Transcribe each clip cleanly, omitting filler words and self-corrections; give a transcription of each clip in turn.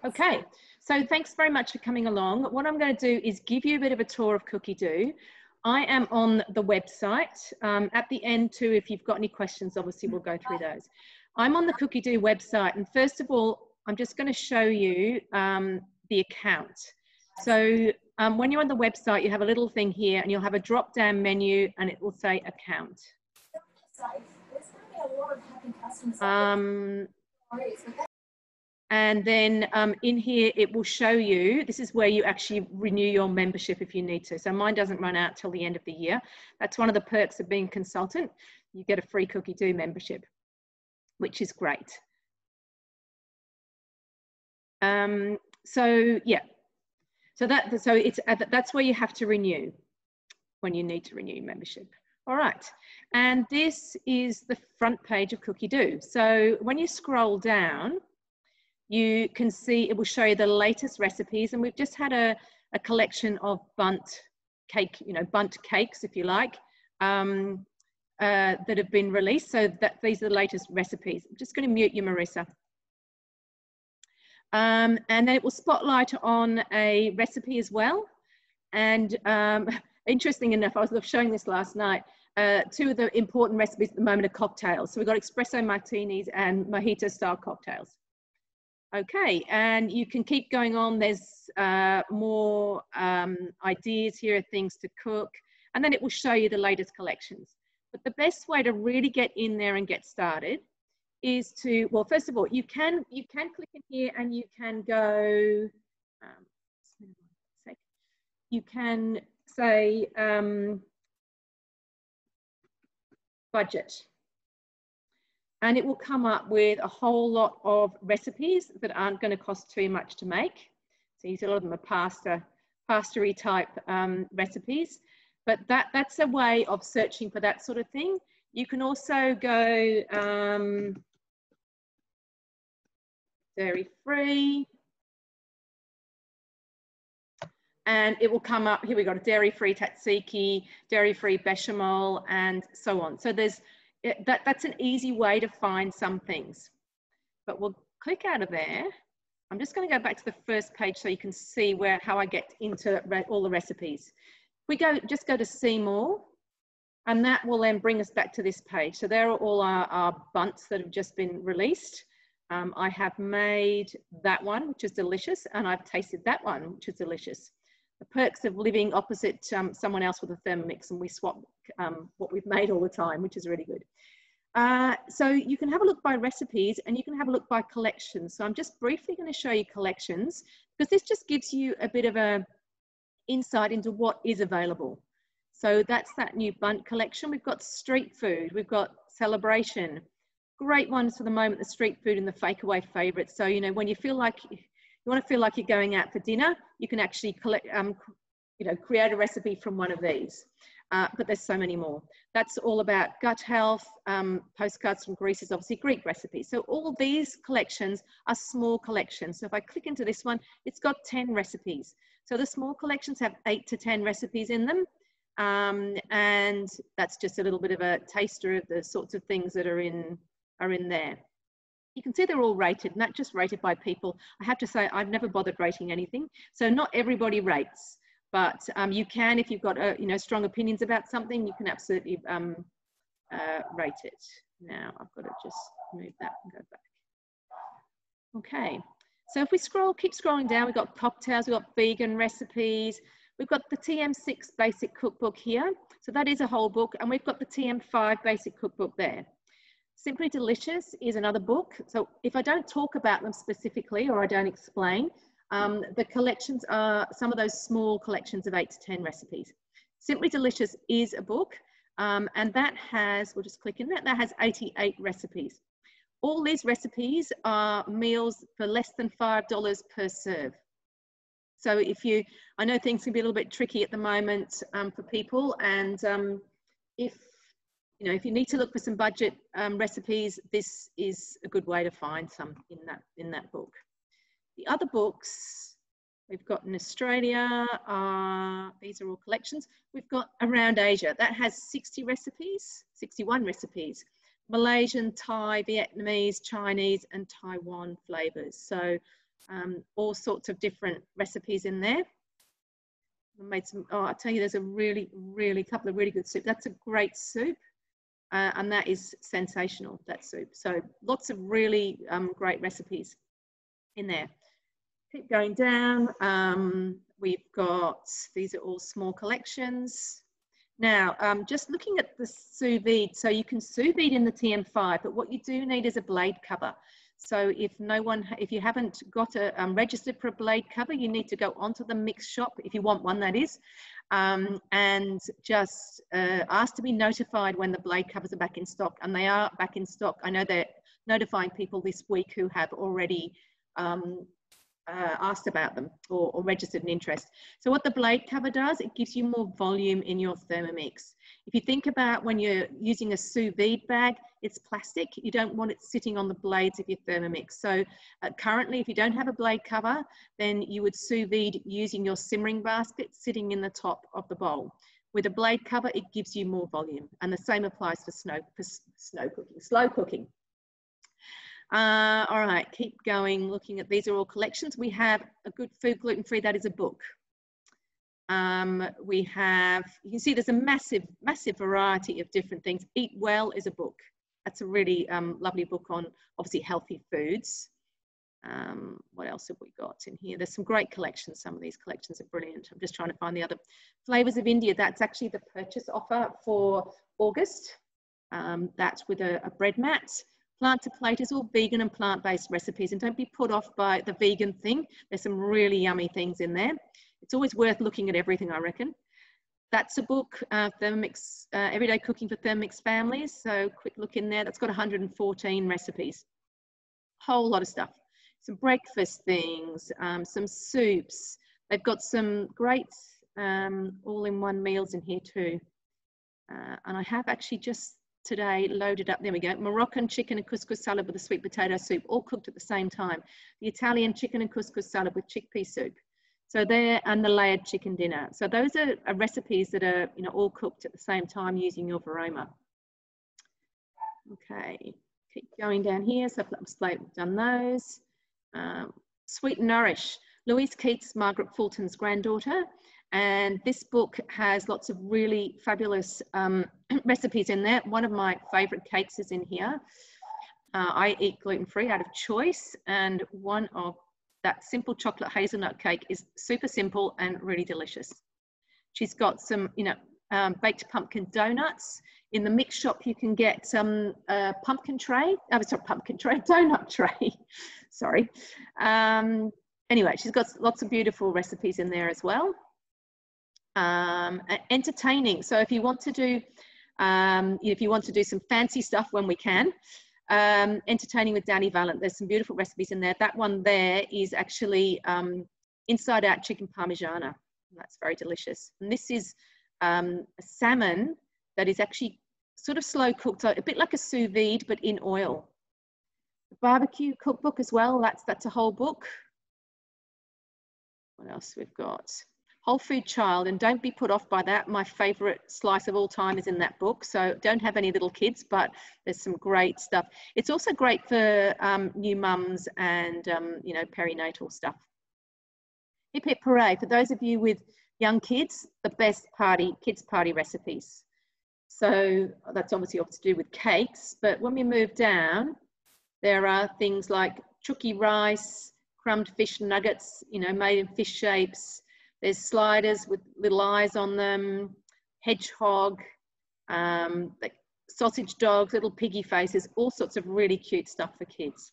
Okay, so thanks very much for coming along. What I'm going to do is give you a bit of a tour of Cookidoo. I am on the website. At the end too, if you've got any questions, obviously we'll go through those. I'm on the Cookidoo website, and first of all, I'm just going to show you the account. So when you're on the website, you have a little thing here, and you'll have a drop-down menu, and it will say account. And then in here, it will show you, this is where you actually renew your membership if you need to. So mine doesn't run out till the end of the year. That's one of the perks of being a consultant. You get a free Cookidoo membership, which is great. So yeah, so that's where you have to renew when you need to renew your membership. All right, and this is the front page of Cookidoo. So when you scroll down, you can see it will show you the latest recipes, and we've just had a collection of bundt cake, bundt cakes, if you like, that have been released. So these are the latest recipes. I'm just going to mute you, Marissa. And then it will spotlight on a recipe as well. And interesting enough, I was showing this last night. Two of the important recipes at the moment are cocktails. So we've got espresso martinis and mojito style cocktails. Okay, and you can keep going on. There's more ideas here of things to cook, and then it will show you the latest collections. But the best way to really get in there and get started is to, well, first of all, you can click in here and you can go, you can say budget. And it will come up with a whole lot of recipes that aren't going to cost too much to make. So a lot of them are pasta-y type recipes. But that's a way of searching for that sort of thing. You can also go dairy-free. And it will come up, here we got a dairy-free tzatziki, dairy-free bechamel, and so on. So that's an easy way to find some things. But we'll click out of there. I'm just going to go back to the first page so you can see how I get into all the recipes. We just go to see more, and that will then bring us back to this page. So there are all our bunts that have just been released. I have made that one, which is delicious, and I've tasted that one, which is delicious. The perks of living opposite someone else with a Thermomix, and we swap what we've made all the time, which is really good. So you can have a look by recipes, and you can have a look by collections. So I'm just briefly going to show you collections, because this just gives you a bit of a insight into what is available. So that's that new bundt collection. We've got street food, we've got celebration. Great ones for the moment, the street food and the fake away favorites. So, when you feel like you want to feel like you're going out for dinner, you can actually create a recipe from one of these. But there's so many more. That's all about gut health. Postcards from Greece is obviously Greek recipes. So all these collections are small collections. So if I click into this one, it's got 10 recipes. So the small collections have 8 to 10 recipes in them. And that's just a little bit of a taster of the sorts of things that are in there. You can see they're all rated, and that's just rated by people. I have to say, I've never bothered rating anything. So not everybody rates, but you can, if you've got strong opinions about something, you can absolutely rate it. Now I've got to just move that and go back. Okay, so if we keep scrolling down, we've got cocktails, we've got vegan recipes, we've got the TM6 basic cookbook here. So that is a whole book, and we've got the TM5 basic cookbook there. Simply Delicious is another book. So if I don't talk about them specifically, or I don't explain, the collections are some of those small collections of 8 to 10 recipes. Simply Delicious is a book, and that has, we'll just click in that has 88 recipes. All these recipes are meals for less than $5 per serve. So I know things can be a little bit tricky at the moment for people, and if you need to look for some budget recipes, this is a good way to find some in that book. The other books we've got in Australia these are all collections. We've got Around Asia. That has 61 recipes. Malaysian, Thai, Vietnamese, Chinese, and Taiwan flavors. So all sorts of different recipes in there. I made some, oh, I'll tell you, there's a couple of really good soup. That's a great soup. And that is sensational, that soup. So lots of really great recipes in there. Keep going down. We've got, these are all small collections. Now, just looking at the sous vide. So you can sous vide in the TM5, but what you do need is a blade cover. So if you haven't got a registered for a blade cover, you need to go onto the mix shop, if you want one, that is, and just ask to be notified when the blade covers are back in stock. And they are back in stock. I know they're notifying people this week who have already asked about them or registered an interest. So what the blade cover does, it gives you more volume in your Thermomix. If you think about when you're using a sous vide bag, it's plastic. You don't want it sitting on the blades of your Thermomix. So currently, if you don't have a blade cover, then you would sous vide using your simmering basket sitting in the top of the bowl. With a blade cover, it gives you more volume. And the same applies for slow cooking. All right, keep going, looking at, these are all collections. We have A Good Food Gluten-Free, that is a book. We have, you can see there's a massive variety of different things. Eat Well is a book. That's a really lovely book on, obviously, healthy foods. What else have we got in here? There's some great collections. Some of these collections are brilliant. I'm just trying to find the other. Flavors of India, that's actually the purchase offer for August. That's with a bread mat. Plant to Plate is all vegan and plant-based recipes, and don't be put off by the vegan thing. There's some really yummy things in there. It's always worth looking at everything, I reckon. That's a book, Thermomix, Everyday Cooking for Thermomix Families. So quick look in there. That's got 114 recipes. Whole lot of stuff. Some breakfast things, some soups. They've got some great all-in-one meals in here too. And I have actually just today loaded up, there we go, Moroccan chicken and couscous salad with a sweet potato soup, all cooked at the same time. The Italian chicken and couscous salad with chickpea soup. So there, and the layered chicken dinner. So those are recipes that are, you know, all cooked at the same time using your Varoma. Okay, keep going down here. So we've done those. Sweet and Nourish, Louise Keats, Margaret Fulton's granddaughter. And this book has lots of really fabulous recipes in there. One of my favorite cakes is in here. I eat gluten-free out of choice, and one of that simple chocolate hazelnut cake is super simple and really delicious. She's got some, you know, baked pumpkin donuts. In the mix shop, you can get some pumpkin tray. Oh, sorry, pumpkin tray, donut tray. Sorry. Anyway, she's got lots of beautiful recipes in there as well. Entertaining. So if you want to do, some fancy stuff when we can, Entertaining with Danny Valent, there's some beautiful recipes in there. That one there is actually inside out chicken parmigiana. That's very delicious. And this is a salmon that is actually sort of slow cooked, so a bit like a sous vide, but in oil. The barbecue cookbook as well, that's a whole book. What else we've got? Whole Food Child, and don't be put off by that. My favorite slice of all time is in that book. So don't have any little kids, but there's some great stuff. It's also great for new mums and, you know, perinatal stuff. Hip Hip Hooray, for those of you with young kids, the best kids party recipes. So that's obviously all to do with cakes, but when we move down, there are things like chukki rice, crumbed fish nuggets, you know, made in fish shapes. There's sliders with little eyes on them, hedgehog, like sausage dogs, little piggy faces, all sorts of really cute stuff for kids.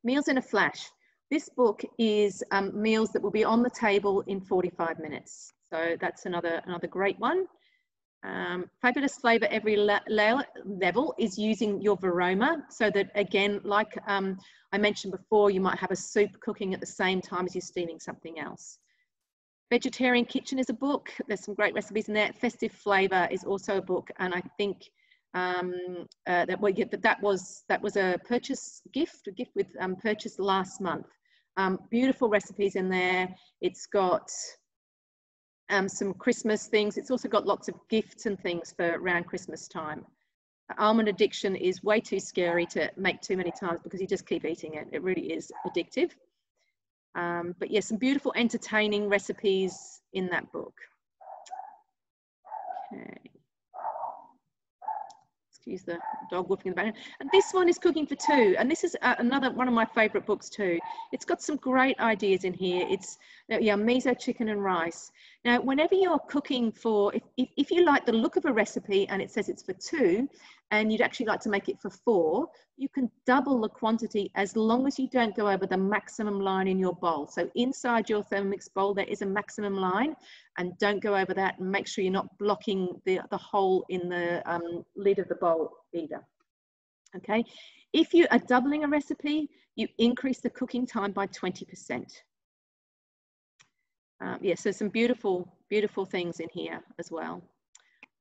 Meals in a Flash. This book is meals that will be on the table in 45 minutes. So that's another great one. Fabulous Flavour Every Level is using your Varoma, so that, again, like I mentioned before, you might have a soup cooking at the same time as you're steaming something else. Vegetarian Kitchen is a book. There's some great recipes in there. Festive Flavour is also a book, and I think that was a purchase gift, with purchase last month. Beautiful recipes in there. It's got some Christmas things. It's also got lots of gifts and things for around Christmas time. Almond addiction is way too scary to make too many times because you just keep eating it. It really is addictive. But yes, some beautiful, entertaining recipes in that book. Okay. Excuse the dog whooping in the background. And this one is Cooking for Two. And this is another one of my favorite books too. It's got some great ideas in here. It's miso chicken and rice. Now, whenever you're cooking for, if you like the look of a recipe and it says it's for 2, and you'd actually like to make it for 4, you can double the quantity as long as you don't go over the maximum line in your bowl. So inside your Thermomix bowl, there is a maximum line, and don't go over that, and make sure you're not blocking the hole in the lid of the bowl either. Okay, if you are doubling a recipe, you increase the cooking time by 20%. Yeah, so some beautiful, beautiful things in here as well.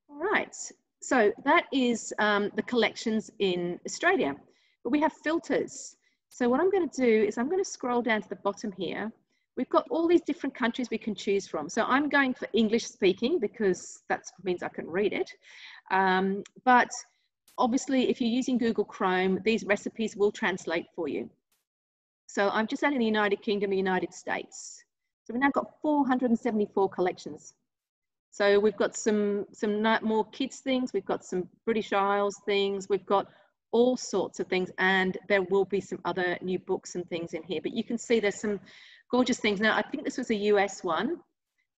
All right. So that is the collections in Australia, but we have filters. So what I'm going to do is I'm going to scroll down to the bottom here. We've got all these different countries we can choose from. So I'm going for English speaking because that means I can read it. But obviously, if you're using Google Chrome, these recipes will translate for you. So I'm just adding the United Kingdom, the United States. So we've now got 474 collections. So we've got some more kids things, we've got some British Isles things, we've got all sorts of things, and there will be some other new books and things in here. But you can see there's some gorgeous things. Now, I think this was a US one,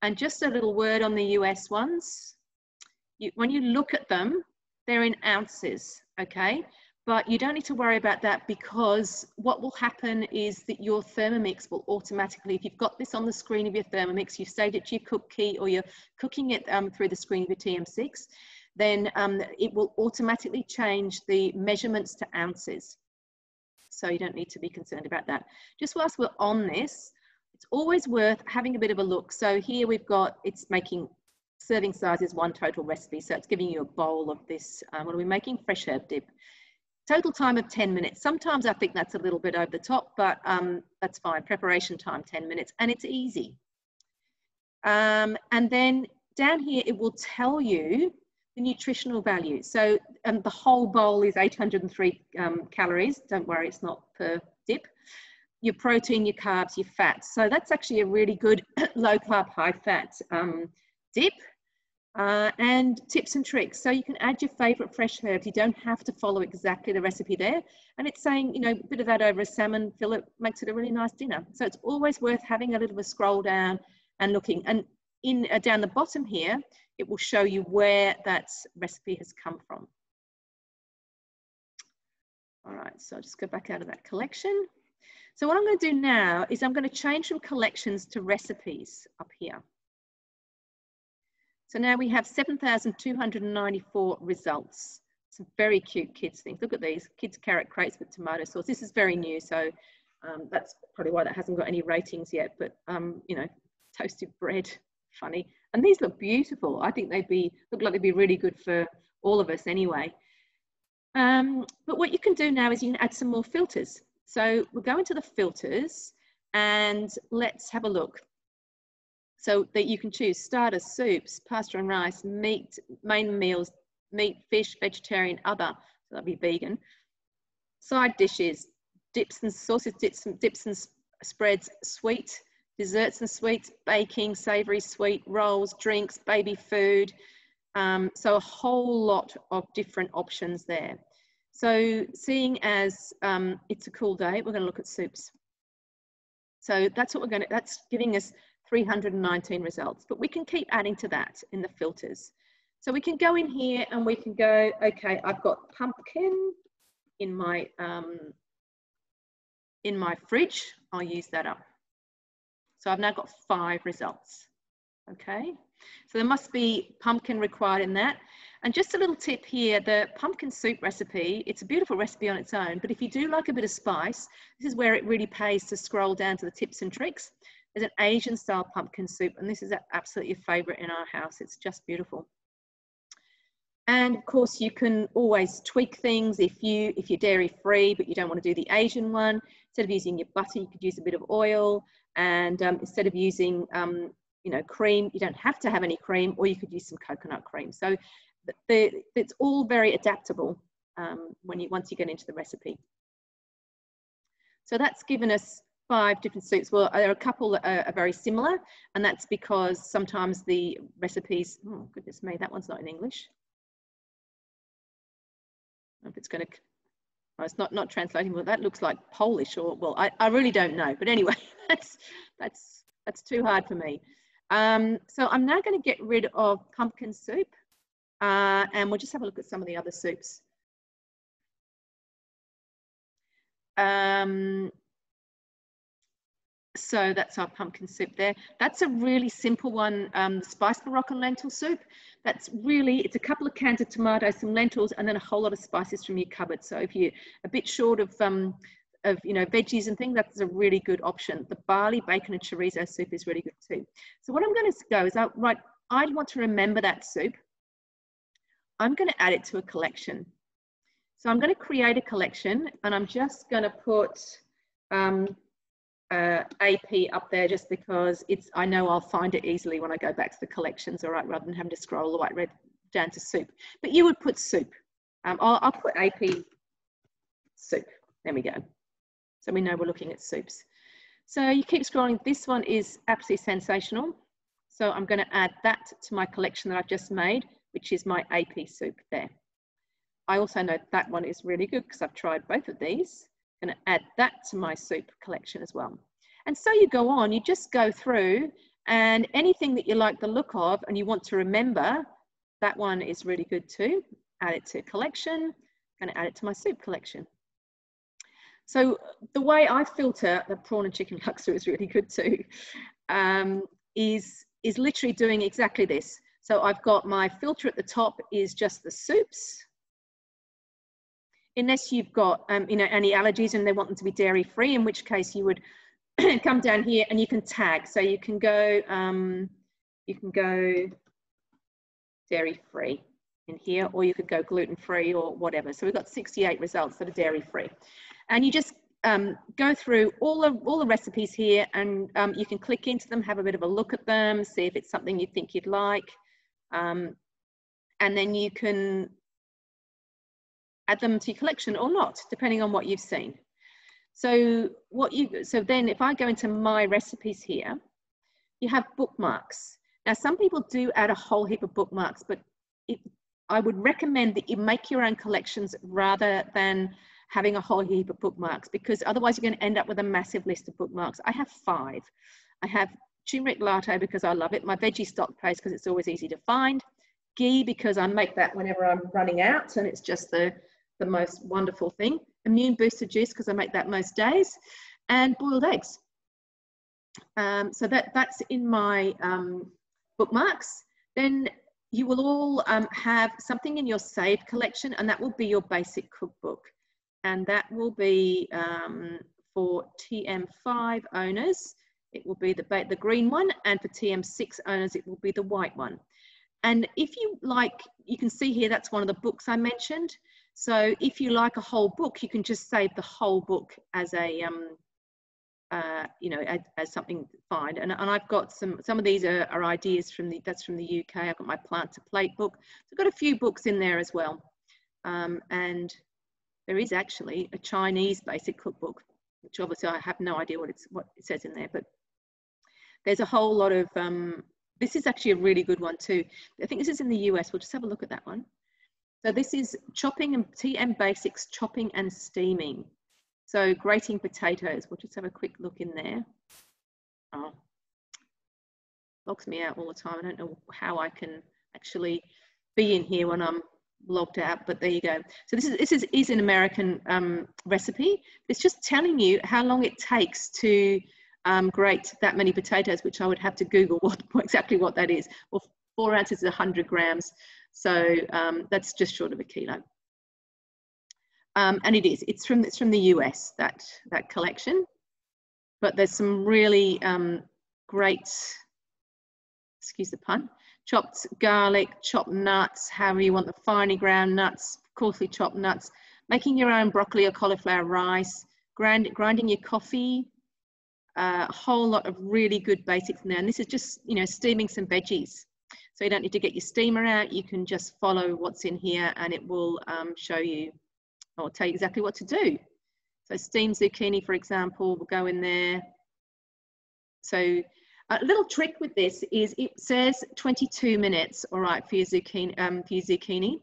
and just a little word on the US ones. When you look at them, they're in ounces, okay? But you don't need to worry about that, because what will happen is that your Thermomix will automatically, if you've got this on the screen of your Thermomix, you've saved it to your cook key, or you're cooking it through the screen of your TM6, then it will automatically change the measurements to ounces. So you don't need to be concerned about that. Just whilst we're on this, it's always worth having a bit of a look. So here we've got, it's making serving sizes 1 total recipe. So it's giving you a bowl of this. What are we making? Fresh herb dip. Total time of 10 minutes. Sometimes I think that's a little bit over the top, but that's fine. Preparation time, 10 minutes, and it's easy. And then down here, it will tell you the nutritional value. So the whole bowl is 803 calories. Don't worry, it's not per dip. Your protein, your carbs, your fats. So that's actually a really good low carb, high fat dip. And tips and tricks. So you can add your favorite fresh herbs. You don't have to follow exactly the recipe there. And it's saying, you know, a bit of that over a salmon fillet makes it a really nice dinner. So it's always worth having a little bit of a scroll down and looking. And in down the bottom here, it will show you where that recipe has come from. All right, so I'll just go back out of that collection. So what I'm going to do now is I'm going to change from collections to recipes up here. So now we have 7,294 results. Some very cute kids things. Look at these, kids carrot crates with tomato sauce. This is very new, so that's probably why that hasn't got any ratings yet, but you know, toasted bread, funny. And these look beautiful. I think look like they'd be really good for all of us anyway. But what you can do now is you can add some more filters. So we'll go into the filters and let's have a look. So that you can choose starters, soups, pasta and rice, meat, main meals, meat, fish, vegetarian, other, so that'd be vegan. Side dishes, dips and sauces, dips and spreads, sweet, desserts and sweets, baking, savoury, sweet, rolls, drinks, baby food. So a whole lot of different options there. So seeing as it's a cool day, we're going to look at soups. So that's what that's giving us 319 results, but we can keep adding to that in the filters. So we can go in here and we can go, okay, I've got pumpkin in my fridge. I'll use that up. So I've now got 5 results. Okay, so there must be pumpkin required in that. And just a little tip here, the pumpkin soup recipe, it's a beautiful recipe on its own, but if you do like a bit of spice, this is where it really pays to scroll down to the tips and tricks. There's an Asian style pumpkin soup, and this is absolutely a favorite in our house. It's just beautiful. And of course, you can always tweak things if you're dairy free, but you don't want to do the Asian one. Instead of using your butter, you could use a bit of oil. And instead of using, you know, cream, you don't have to have any cream, or you could use some coconut cream. So it's all very adaptable once you get into the recipe. So that's given us 5 different soups. Well, there are a couple that are very similar, and that's because sometimes the recipes, oh goodness me, that one's not in English. I don't know if it's going to, oh, it's not translating. Well, that looks like Polish, or, well, I really don't know. But anyway, that's too hard for me. So I'm now going to get rid of pumpkin soup, and we'll just have a look at some of the other soups. So that's our pumpkin soup there. That's a really simple one, the spiced Moroccan lentil soup. That's really, it's a couple of cans of tomatoes, some lentils, and then a whole lot of spices from your cupboard. So if you're a bit short of you know, veggies and things, that's a really good option. The barley, bacon, and chorizo soup is really good too. So what I'm going to go is, I want to remember that soup. I'm going to add it to a collection. So I'm going to create a collection, and I'm just going to put AP up there just because I know I'll find it easily when I go back to the collections, all right, rather than having to scroll all the way down to soup. But you would put soup. I'll put AP soup. There we go. So we know we're looking at soups. So you keep scrolling. This one is absolutely sensational. So I'm going to add that to my collection that I've just made, which is my AP soup there. I also know that one is really good because I've tried both of these. I'm going to add that to my soup collection as well. And so you go on, you just go through, and anything that you like the look of and you want to remember, that one is really good too. Add it to collection. I'm going to add it to my soup collection. So the way I filter the prawn and chicken laksa is really good too, is literally doing exactly this. So I've got my filter at the top is just the soups. Unless you've got you know, any allergies and they want them to be dairy free, in which case you would come down here and you can tag. So you can go dairy free in here, or you could go gluten free or whatever. So we've got 68 results that are dairy free, and you just go through all the recipes here, and you can click into them, have a bit of a look at them, see if it's something you think you'd like, and then you can add them to your collection or not, depending on what you've seen. So then if I go into my recipes here, you have bookmarks. Now, some people do add a whole heap of bookmarks, but I would recommend that you make your own collections rather than having a whole heap of bookmarks, because otherwise you're going to end up with a massive list of bookmarks. I have 5. I have turmeric latte because I love it, my veggie stock paste because it's always easy to find, ghee because I make that whenever I'm running out and it's just the most wonderful thing, immune booster juice because I make that most days, and boiled eggs. So that's in my bookmarks. Then you will all have something in your saved collection, and that will be your basic cookbook, and that will be for TM5 owners it will be the green one, and for TM6 owners it will be the white one. And if you like, you can see here that's one of the books I mentioned. So if you like a whole book, you can just save the whole book as a you know, as something to find. And I've got some of these are ideas from that's from the UK. I've got my Plant to Plate book. So I've got a few books in there as well. And there is actually a Chinese basic cookbook, which obviously I have no idea what it says in there, but there's a whole lot of, this is actually a really good one too. I think this is in the US. We'll just have a look at that one. So this is chopping and TM Basics, chopping and steaming. So grating potatoes, we'll just have a quick look in there. Oh, logs me out all the time. I don't know how I can actually be in here when I'm logged out, but there you go. So this is an American recipe. It's just telling you how long it takes to grate that many potatoes, which I would have to Google exactly what that is. Well, 4 ounces is 100 grams. So that's just short of a kilo. And it's from the US, that collection, but there's some really great, excuse the pun, chopped garlic, chopped nuts, however you want the finely ground nuts, coarsely chopped nuts, making your own broccoli or cauliflower rice, grinding your coffee, a whole lot of really good basics in there. And this is just, you know, steaming some veggies. So you don't need to get your steamer out. You can just follow what's in here and it will show you, or tell you exactly what to do. So steamed zucchini, for example, will go in there. So a little trick with this is it says 22 minutes, all right, for your zucchini.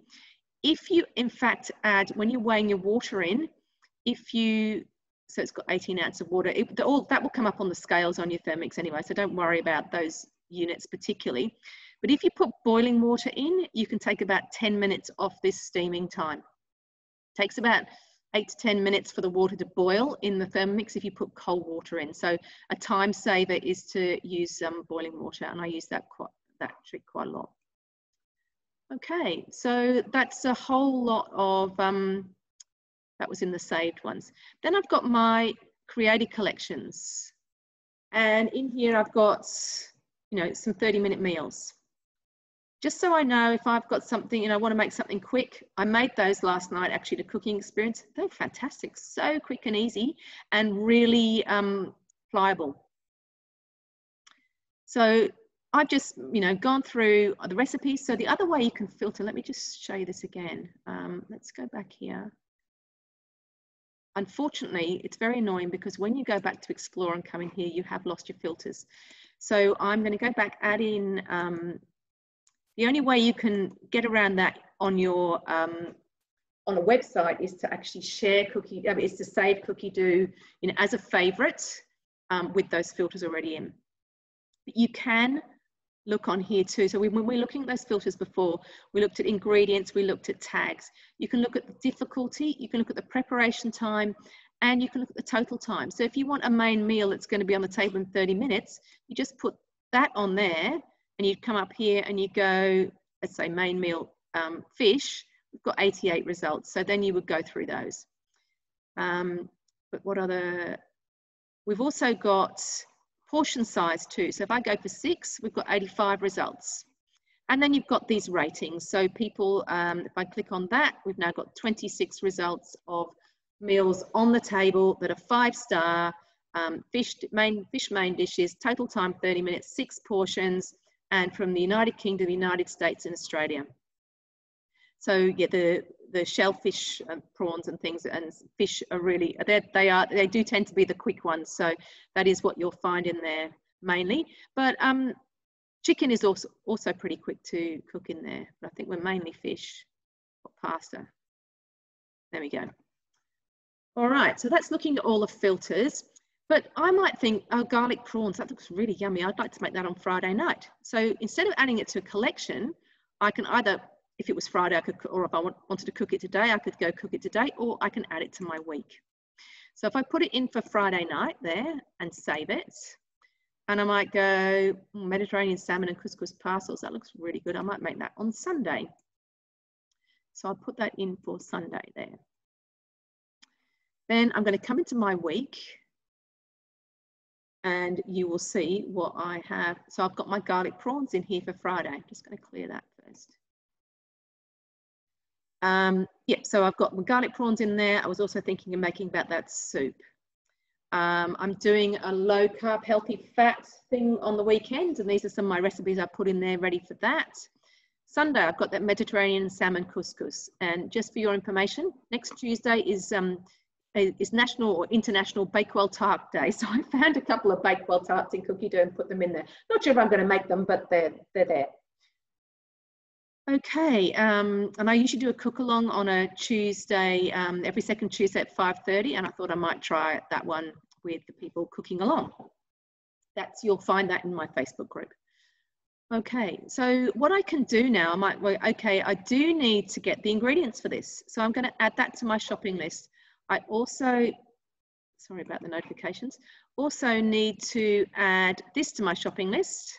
If you, in fact, add, when you're weighing your water in, so it's got 18 ounces of water, that will come up on the scales on your Thermomix anyway, so don't worry about those units particularly. But if you put boiling water in, you can take about 10 minutes off this steaming time. It takes about 8 to 10 minutes for the water to boil in the Thermomix if you put cold water in. So a time saver is to use boiling water, and I use that trick quite a lot. Okay, so that's a whole lot of, that was in the saved ones. Then I've got my created collections. And in here I've got, you know, some 30-minute meals. Just so I know if I've got something, you know, I want to make something quick. I made those last night, actually, the cooking experience. They're fantastic, so quick and easy and really pliable. So I've just, you know, gone through the recipes. So the other way you can filter, let me just show you this again. Let's go back here. Unfortunately, it's very annoying because when you go back to explore and come in here, you have lost your filters. So I'm going to go back, add in, the only way you can get around that on your on a website is to actually share is to save Cookidoo, you know, as a favorite with those filters already in. But you can look on here too. So when we're looking at those filters before, we looked at ingredients, we looked at tags. You can look at the difficulty, you can look at the preparation time, and you can look at the total time. So if you want a main meal that's going to be on the table in 30 minutes, you just put that on there. And you come up here and you go, let's say main meal fish, we've got 88 results. So then you would go through those. But what other, we've also got portion size too. So if I go for 6, we've got 85 results. And then you've got these ratings. So people, if I click on that, we've now got 26 results of meals on the table that are 5-star, fish main dishes, total time 30 minutes, 6 portions, and from the United Kingdom, the United States, and Australia. So yeah, the shellfish, prawns and things, and fish are really, they do tend to be the quick ones. So that is what you'll find in there mainly. But chicken is also pretty quick to cook in there. But I think we're mainly fish or pasta. There we go. All right, so that's looking at all the filters. But I might think, oh, garlic prawns, that looks really yummy. I'd like to make that on Friday night. So instead of adding it to a collection, I can either, if it was Friday, I could, or if I wanted to cook it today, I could go cook it today, or I can add it to my week. So if I put it in for Friday night there and save it, and I might go Mediterranean salmon and couscous parcels, that looks really good. I might make that on Sunday. So I'll put that in for Sunday there. Then I'm going to come into my week, and you will see what I have. So I've got my garlic prawns in here for Friday. I'm just going to clear that first. Yeah, so I've got my garlic prawns in there. I was also thinking of making about that soup. I'm doing a low carb, healthy fat thing on the weekend, and these are some of my recipes I put in there ready for that. Sunday, I've got that Mediterranean salmon couscous. And just for your information, next Tuesday is National or International Bakewell Tart Day. So I found a couple of Bakewell tarts in Cookidoo and put them in there. Not sure if I'm going to make them, but they're there. Okay, and I usually do a cook along on a Tuesday, every second Tuesday at 5:30, and I thought I might try that one with the people cooking along. You'll find that in my Facebook group. Okay, so what I can do now, I do need to get the ingredients for this. So I'm going to add that to my shopping list. I also, sorry about the notifications, also need to add this to my shopping list.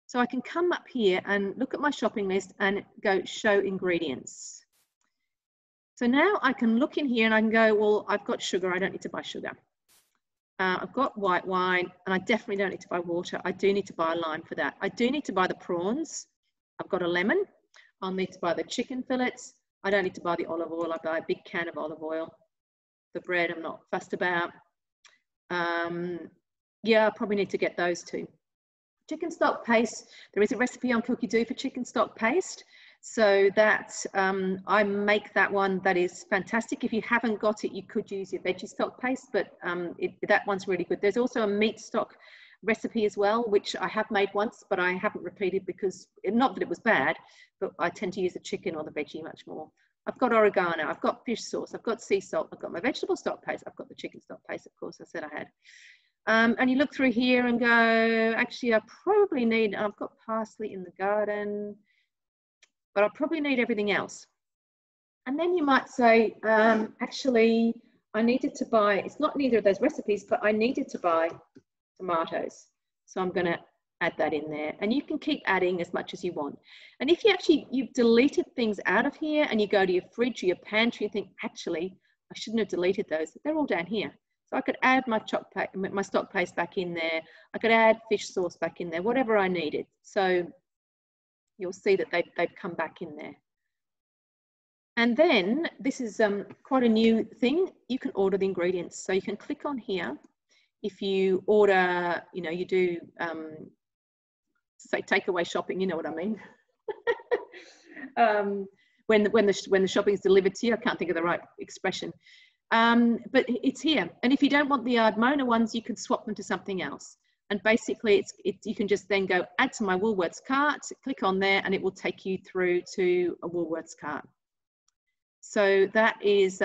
So I can come up here and look at my shopping list and go show ingredients. So now I can look in here and I can go, well, I've got sugar, I don't need to buy sugar. I've got white wine, and I definitely don't need to buy water. I do need to buy a lime for that. I do need to buy the prawns. I've got a lemon. I'll need to buy the chicken fillets. I don't need to buy the olive oil. I buy a big can of olive oil. The bread I'm not fussed about. Yeah, I probably need to get those too. Chicken stock paste, there is a recipe on Cookidoo for chicken stock paste. So that I make that one. That is fantastic. If you haven't got it, you could use your veggie stock paste, but that one's really good. There's also a meat stock recipe as well, which I have made once, but I haven't repeated because, not that it was bad, but I tend to use the chicken or the veggie much more. I've got oregano, I've got fish sauce, I've got sea salt, I've got my vegetable stock paste, I've got the chicken stock paste, of course, I said I had. And you look through here and go, actually, I probably need, I've got parsley in the garden, but I probably need everything else. And then you might say, actually, I needed to buy, it's not in either of those recipes, but I needed to buy tomatoes. So I'm going to add that in there. And you can keep adding as much as you want. And if you actually, you've deleted things out of here and you go to your fridge or your pantry and think, actually, I shouldn't have deleted those. They're all down here. So I could add my stock paste back in there. I could add fish sauce back in there, whatever I needed. So you'll see that they've come back in there. And then this is quite a new thing. You can order the ingredients. So you can click on here. If you order, you know, you do, say, takeaway shopping, you know what I mean? When the shopping's delivered to you, I can't think of the right expression. But it's here. And if you don't want the Ardmona ones, you can swap them to something else. And basically, you can just then go add to my Woolworths cart, click on there, and it will take you through to a Woolworths cart. So that is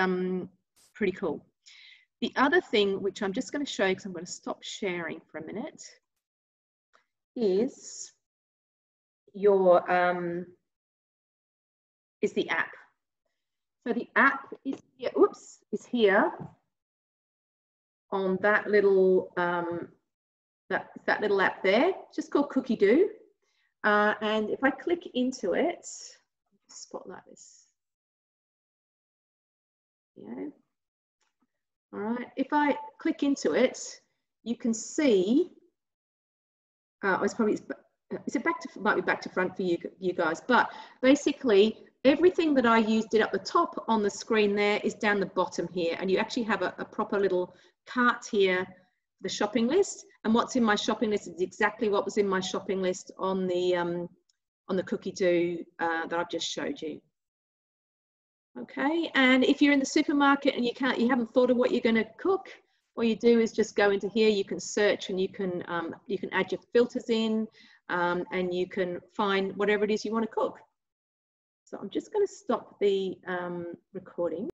pretty cool. The other thing, which I'm just going to show you, because I'm going to stop sharing for a minute, is your is the app. So the app is here, is here on that little that little app there. It's just called Cookidoo. And if I click into it, just spotlight this. Yeah. All right. If I click into it, you can see. It's probably is it might be back to front for you guys, but basically everything that I did up the top on the screen there is down the bottom here, and you actually have a proper little cart here, the shopping list, and what's in my shopping list is exactly what was in my shopping list on the Cookidoo that I've just showed you. Okay, and if you're in the supermarket and you haven't thought of what you're going to cook, all you do is just go into here. You can search and you can add your filters in, and you can find whatever it is you want to cook. So I'm just going to stop the recording.